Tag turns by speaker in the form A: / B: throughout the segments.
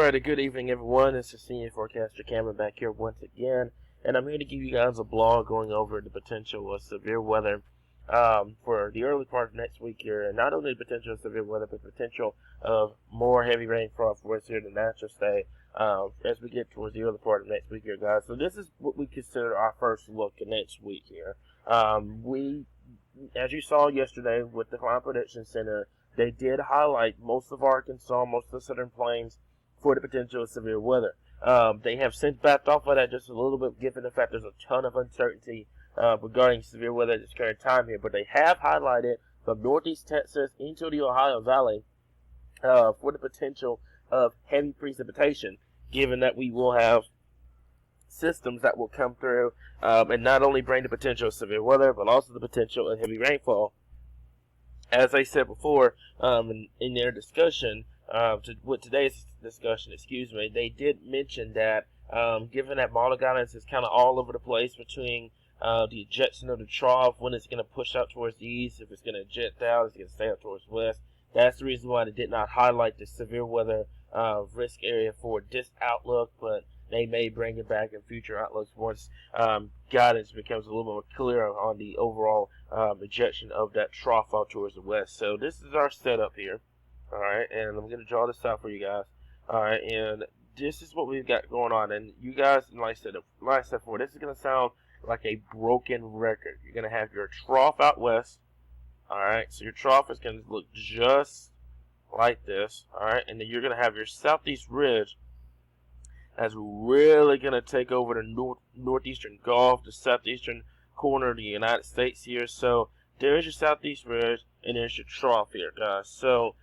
A: Alright, a good evening everyone. This is Senior Forecaster Cameron back here once again, and I'm here to give you guys a blog going over the potential of severe weather for the early part of next week here, and not only the potential of severe weather, but the potential of more heavy rainfall for us here in the natural state as we get towards the early part of next week here, guys. So this is what we consider our first look at next week here. As you saw yesterday with the Climate Prediction Center, they did highlight most of Arkansas, most of the southern plains, for the potential of severe weather. They have since backed off of that just a little bit, given the fact there's a ton of uncertainty regarding severe weather at this current time here. But they have highlighted from northeast Texas into the Ohio Valley for the potential of heavy precipitation, given that we will have systems that will come through and not only bring the potential of severe weather, but also the potential of heavy rainfall. As I said before in their discussion, with today's discussion, they did mention that given that model guidance is kind of all over the place between the ejection of the trough, when it's going to push out towards the east, if it's going to eject out, it's going to stay out towards west. That's the reason why they did not highlight the severe weather risk area for this outlook, but they may bring it back in future outlooks once guidance becomes a little more clear on the overall ejection of that trough out towards the west. So this is our setup here. Alright, and I'm going to draw this out for you guys. Alright, and this is what we've got going on. And you guys, like I said before, this is going to sound like a broken record. You're going to have your trough out west. Alright, so your trough is going to look just like this. Alright, and then you're going to have your southeast ridge that's really going to take over the northeastern Gulf, the southeastern corner of the United States here. So there's your southeast ridge, and there's your trough here, guys. So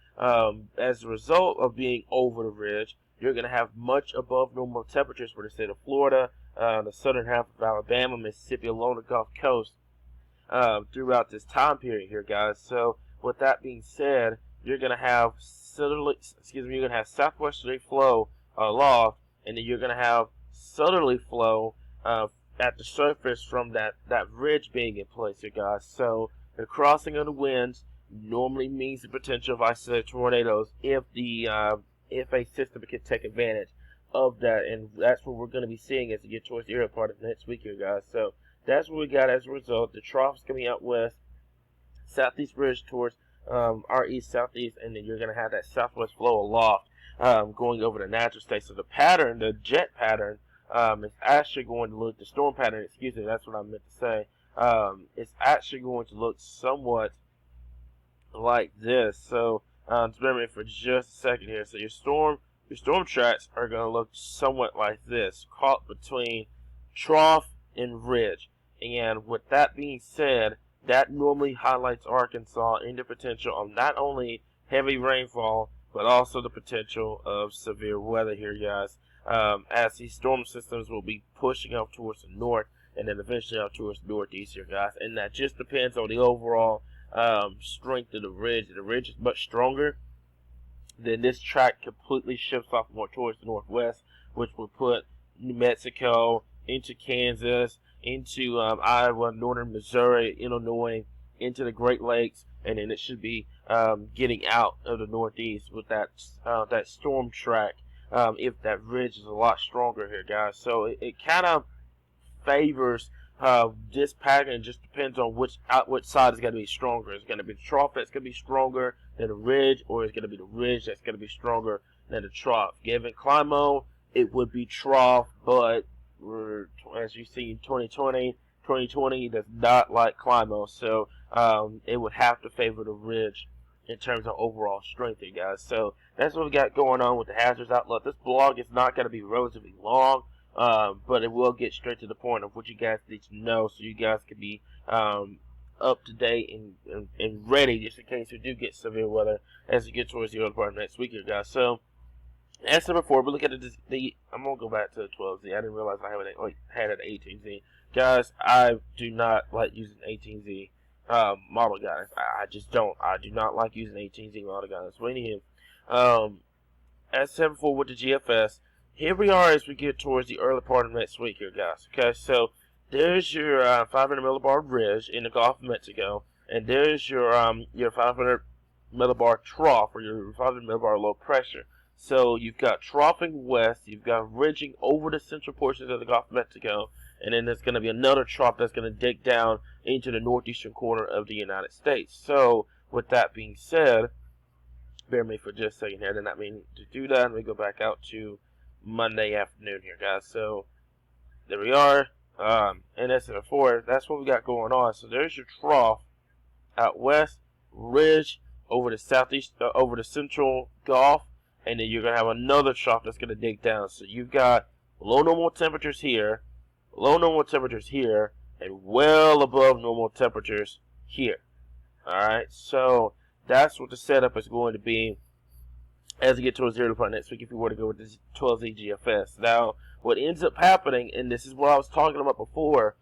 A: as a result of being over the ridge, you're going to have much above normal temperatures for the state of Florida, the southern half of Alabama, Mississippi, along the Gulf Coast throughout this time period here, guys. So with that being said, you're going to have southwesterly flow aloft, and then you're going to have southerly flow at the surface from that ridge being in place here, guys. So the crossing of the winds normally means the potential of isolated tornadoes if a system can take advantage of that, and that's what we're going to be seeing as we get towards the early part of next week here, guys. So that's what we got as a result. The trough's coming out west, southeast ridge towards our east southeast, and then you're going to have that southwest flow aloft going over the natural state. So the pattern, the jet pattern, is actually going to look, the storm pattern, that's what I meant to say, it's actually going to look somewhat like this. So just bear with me for just a second here. So your storm tracks are going to look somewhat like this, caught between trough and ridge. And with that being said, that normally highlights Arkansas in the potential of not only heavy rainfall, but also the potential of severe weather here, guys, as these storm systems will be pushing up towards the north and then eventually up towards the northeast here, guys. And that just depends on the overall strength of the ridge. The ridge is much stronger, then this track completely shifts off more towards the northwest, which will put New Mexico into Kansas, into Iowa, northern Missouri, Illinois, into the Great Lakes, and then it should be getting out of the northeast with that storm track if that ridge is a lot stronger here, guys. So it kind of favors this pattern. Just depends on which side is going to be stronger. It's going to be the trough that's going to be stronger than the ridge, or it's going to be the ridge that's going to be stronger than the trough. Given Climo, it would be trough, but as you see in 2020 does not like Climo, so it would have to favor the ridge in terms of overall strength here, guys. So that's what we got going on with the hazards outlook. This blog is not going to be relatively long, but it will get straight to the point of what you guys need to know, so you guys can be up to date and ready just in case we do get severe weather as we get towards the early part of next week here, guys. So as I said before, we look at I'm going to go back to the 12Z. I didn't realize I had an 18Z. Guys, I do not like using 18Z model guidance. I just don't. I do not like using 18Z model guidance. But anywho, as I said before with the GFS, here we are as we get towards the early part of next week here, guys. Okay, so there's your 500 millibar ridge in the Gulf of Mexico, and there's your 500 millibar trough, or your 500 millibar low pressure. So you've got troughing west, you've got ridging over the central portions of the Gulf of Mexico, and then there's going to be another trough that's going to dig down into the northeastern corner of the United States. So with that being said, bear with me for just a second here. I did not mean to do that. Let me go back out to Monday afternoon here, guys. So there we are. And that's before. That's what we got going on. So there's your trough out west, ridge over the southeast, over the central Gulf, and then you're gonna have another trough that's gonna dig down. So you've got low normal temperatures here, and well above normal temperatures here. All right. So that's what the setup is going to be as we get towards 0 point next week if you were to go with the 12Z GFS. Now, what ends up happening, and this is what I was talking about before,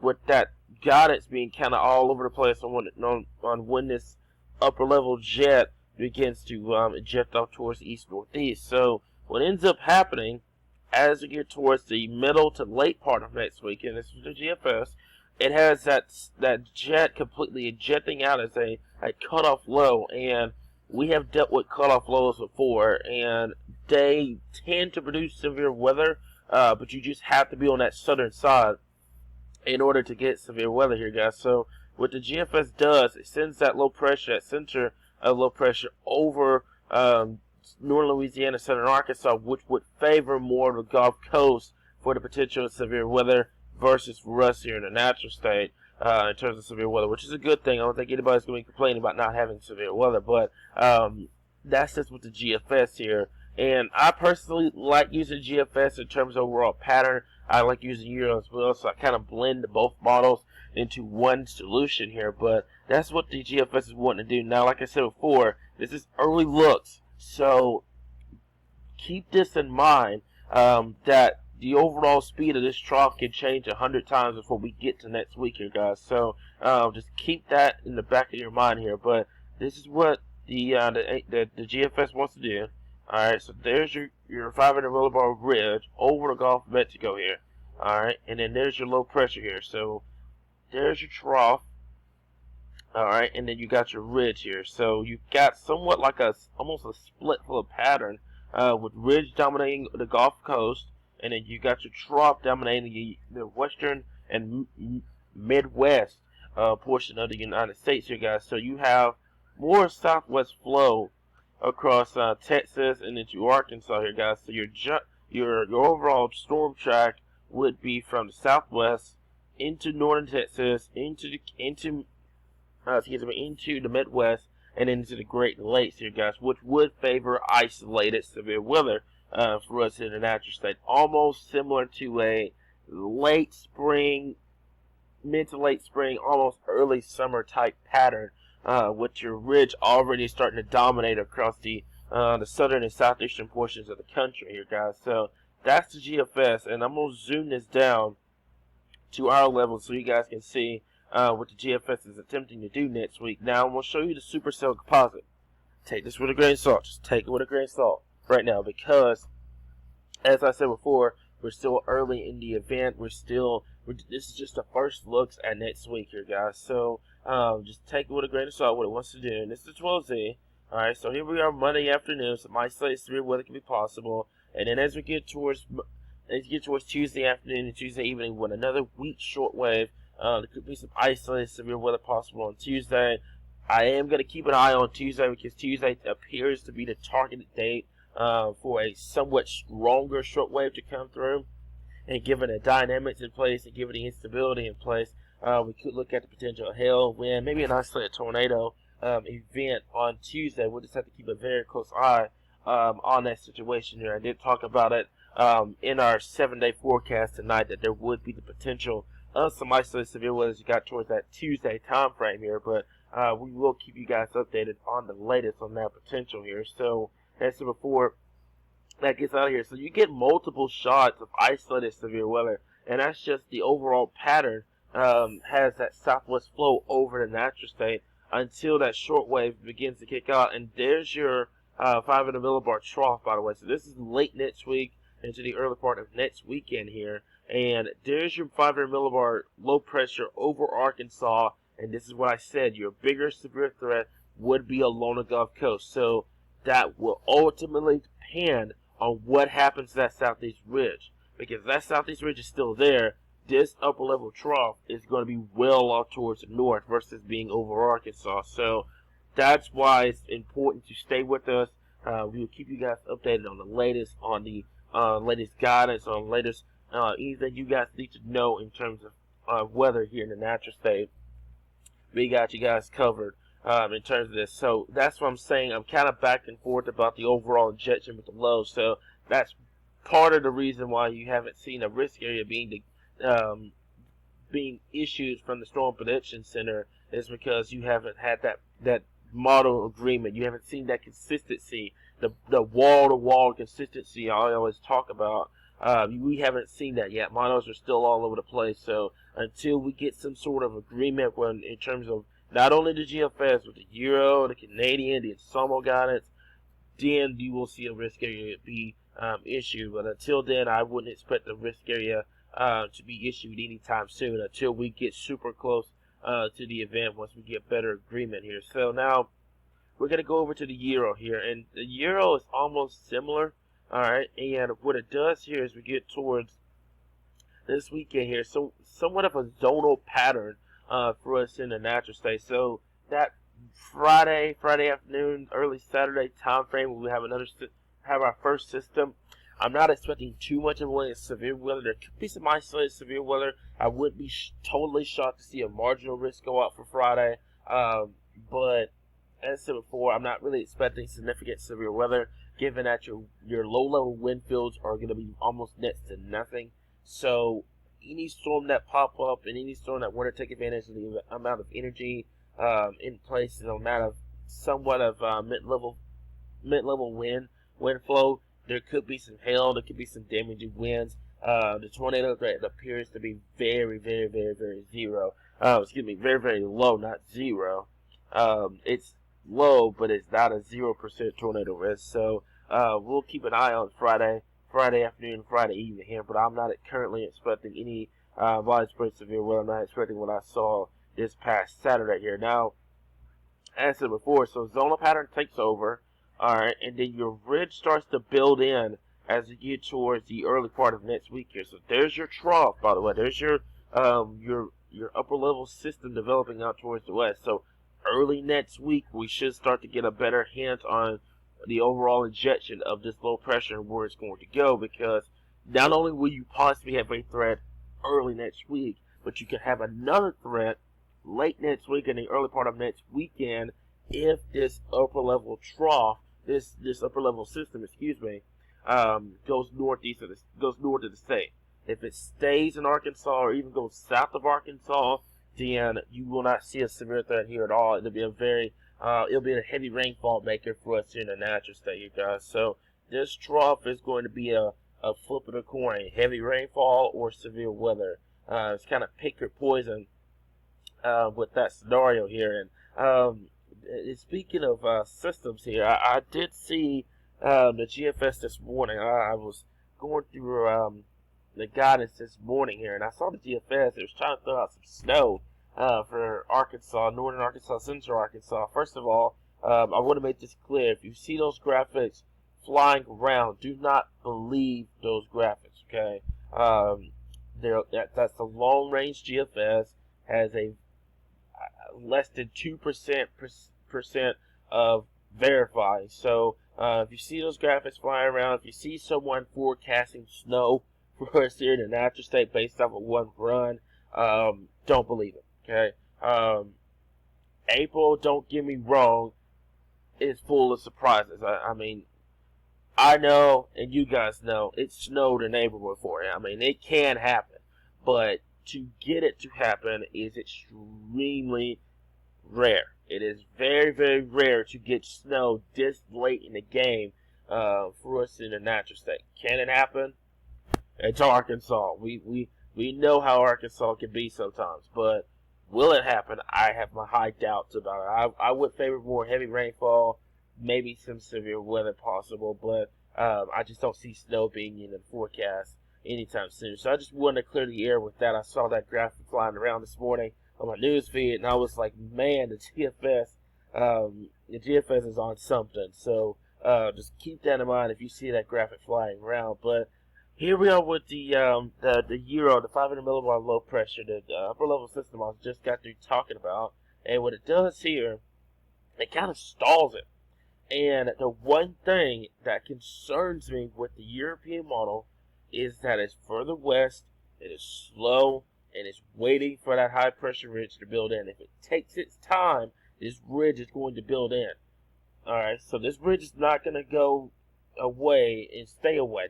A: with that guidance being kind of all over the place on when this upper level jet begins to eject off towards the east-northeast. So what ends up happening as we get towards the middle to late part of next week, and this is the GFS, it has that jet completely ejecting out as a cutoff low, and we have dealt with cutoff lows before, and they tend to produce severe weather, but you just have to be on that southern side in order to get severe weather here, guys. So what the GFS does, it sends that low pressure, that center of low pressure over northern Louisiana, southern Arkansas, which would favor more of the Gulf Coast for the potential of severe weather versus for us here in the natural state in terms of severe weather, which is a good thing. I don't think anybody's going to be complaining about not having severe weather, but that's just with the GFS here. And I personally like using GFS in terms of overall pattern. I like using Euro as well, so I kind of blend both models into one solution here. But that's what the GFS is wanting to do. Now, like I said before, this is early looks, so keep this in mind that the overall speed of this trough can change 100 times before we get to next week here, guys. So just keep that in the back of your mind here. But this is what the GFS wants to do. Alright, so there's your 500 millibar ridge over the Gulf of Mexico here. Alright, and then there's your low pressure here. So there's your trough. Alright, and then you got your ridge here. So you've got somewhat like almost a split full of pattern with ridge dominating the Gulf Coast, and then you got your trough dominating the western and Midwest portion of the United States here, guys. So you have more southwest flow across Texas and into Arkansas here, guys. So your overall storm track would be from the southwest into northern Texas, into the Midwest, and into the Great Lakes here, guys, which would favor isolated severe weather for us in the natural state, almost similar to a late spring, mid to late spring, almost early summer type pattern. With your ridge already starting to dominate across the southern and southeastern portions of the country here, guys. So that's the GFS, and I'm going to zoom this down to our level so you guys can see what the GFS is attempting to do next week. Now, I'm going to show you the supercell composite. Take this with a grain of salt. Just take it with a grain of salt right now, because, as I said before, we're still early in the event. This is just the first looks at next week here, guys. So just take it with a grain of salt what it wants to do. And this is the 12Z. Alright, so here we are Monday afternoon. Some isolated severe weather can be possible. And then as we get towards Tuesday afternoon and Tuesday evening with another weak shortwave, there could be some isolated severe weather possible on Tuesday. I am going to keep an eye on Tuesday because Tuesday appears to be the targeted date for a somewhat stronger shortwave to come through. And given the dynamics in place and given the instability in place, we could look at the potential hail, wind, maybe an isolated tornado event on Tuesday. We'll just have to keep a very close eye on that situation here. I did talk about it in our 7-day forecast tonight that there would be the potential of some isolated severe weather as you got towards that Tuesday time frame here. But we will keep you guys updated on the latest on that potential here. So, as I said before, that gets out of here. So you get multiple shots of isolated severe weather, and that's just the overall pattern has that southwest flow over the natural state until that short wave begins to kick out. And there's your 500 millibar trough, by the way. So this is late next week into the early part of next weekend here. And there's your 500 millibar low pressure over Arkansas. And this is what I said, your bigger severe threat would be along the Gulf Coast. So that will ultimately hand on what happens to that southeast ridge. Because that southeast ridge is still there, this upper level trough is going to be well off towards the north versus being over Arkansas. So that's why it's important to stay with us. We will keep you guys updated on the latest, on the latest guidance, on the latest anything you guys need to know in terms of weather here in the natural state. We got you guys covered in terms of this. So that's what I'm saying. I'm kind of back and forth about the overall injection with the low. So that's part of the reason why you haven't seen a risk area being issued from the Storm Prediction Center, is because you haven't had that model agreement. You haven't seen that consistency, the wall-to-wall consistency I always talk about. We haven't seen that yet. Models are still all over the place. So until we get some sort of agreement in terms of not only the GFS, but the Euro, the Canadian, the Ensemble guidance, then you will see a risk area be issued. But until then, I wouldn't expect the risk area to be issued anytime soon until we get super close to the event, once we get better agreement here. So now we're going to go over to the Euro here, and the Euro is almost similar. Alright, and what it does here is we get towards this weekend here, so somewhat of a zonal pattern for us in the natural state. So that Friday afternoon, early Saturday time frame, we have our first system. I'm not expecting too much of any severe weather. There could be some isolated severe weather. I would be totally shocked to see a marginal risk go out for Friday, but as I said before, I'm not really expecting significant severe weather, given that your low-level wind fields are going to be almost next to nothing. So any storm that pop up and any storm that want to take advantage of the amount of energy in place, and the amount of somewhat of mid-level wind flow, there could be some hail, there could be some damaging winds. The tornado threat appears to be very, very, very, very very, very low, not zero. It's low, but it's not a 0% tornado risk. So we'll keep an eye on Friday afternoon, Friday evening here. But I'm not currently expecting any widespread severe weather. I'm not expecting what I saw this past Saturday here. Now, as I said before, so zonal pattern takes over. All right, and then your ridge starts to build in as you get towards the early part of next week here. So there's your trough, by the way. There's your upper level system developing out towards the west. So early next week, we should start to get a better hint on the overall injection of this low pressure and where it's going to go, because not only will you possibly have a threat early next week, but you can have another threat late next week and the early part of next weekend if this upper level trough, this upper level system, goes north of the state. If it stays in Arkansas or even goes south of Arkansas, then you will not see a severe threat here at all. It'll be a heavy rainfall maker for us here in the natural state, you guys. So this trough is going to be a flip of the coin, heavy rainfall or severe weather. It's kind of pick your poison with that scenario here. And speaking of systems here, I did see the GFS this morning. I was going through the guidance this morning here, and I saw the GFS. It was trying to throw out some snow for Arkansas, northern Arkansas, central Arkansas. First of all, I want to make this clear. If you see those graphics flying around, do not believe those graphics, okay? That's a long-range GFS, has a less than 2% of verifying. So if you see those graphics flying around, if you see someone forecasting snow for us here in the natural state based off of one run, don't believe it. Okay. April, don't get me wrong, is full of surprises. I mean, I know, and you guys know, it snowed in April before. I mean, it can happen, but to get it to happen is extremely rare. It is very, very rare to get snow this late in the game for us in the natural state. Can it happen? It's Arkansas. We know how Arkansas can be sometimes, but will it happen? I have my high doubts about it. I would favor more heavy rainfall, maybe some severe weather possible, but I just don't see snow being in the forecast anytime soon. So I just wanted to clear the air with that. I saw that graphic flying around this morning on my news feed, and I was like, man, the GFS is on something. So just keep that in mind if you see that graphic flying around. But here we are with the Euro, the 500 millibar low pressure, the upper level system I just got through talking about. And what it does here, it kind of stalls it. And the one thing that concerns me with the European model is that it's further west, it is slow, and it's waiting for that high pressure ridge to build in. If it takes its time, this ridge is going to build in. Alright, so this ridge is not going to go away and stay away.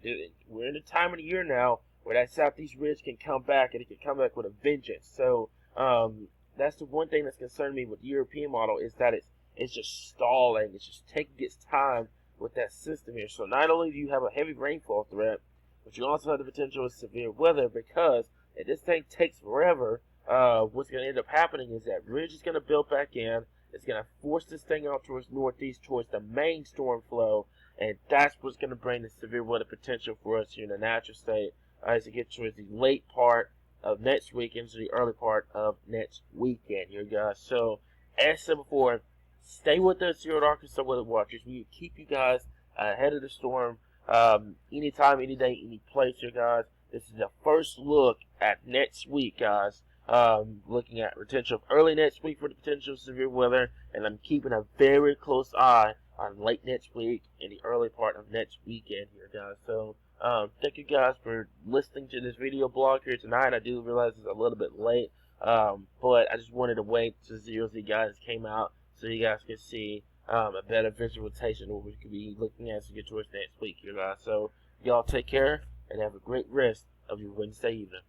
A: We're in a time of the year now where that southeast ridge can come back, and it can come back with a vengeance. So that's the one thing that's concerning me with the European model, is that it's just stalling. It's just taking its time with that system here. So not only do you have a heavy rainfall threat, but you also have the potential of severe weather, because if this thing takes forever, what's going to end up happening is that ridge is going to build back in. It's going to force this thing out towards northeast, towards the main storm flow, and that's what's going to bring the severe weather potential for us here in the natural state as we get towards the late part of next week into the early part of next weekend here, guys. So, as said before, stay with us here at Arkansas Weather Watchers. We keep you guys ahead of the storm anytime, any day, any place here, guys. This is the first look at next week, guys. Looking at potential of early next week for the potential of severe weather, and I'm keeping a very close eye on late next week and the early part of next weekend here, guys. So, thank you guys for listening to this video blog here tonight. I do realize it's a little bit late, but I just wanted to wait to see as you guys came out, so you guys can see a better visualization of what we could be looking at as we get towards next week here, guys. So, y'all take care and have a great rest of your Wednesday evening.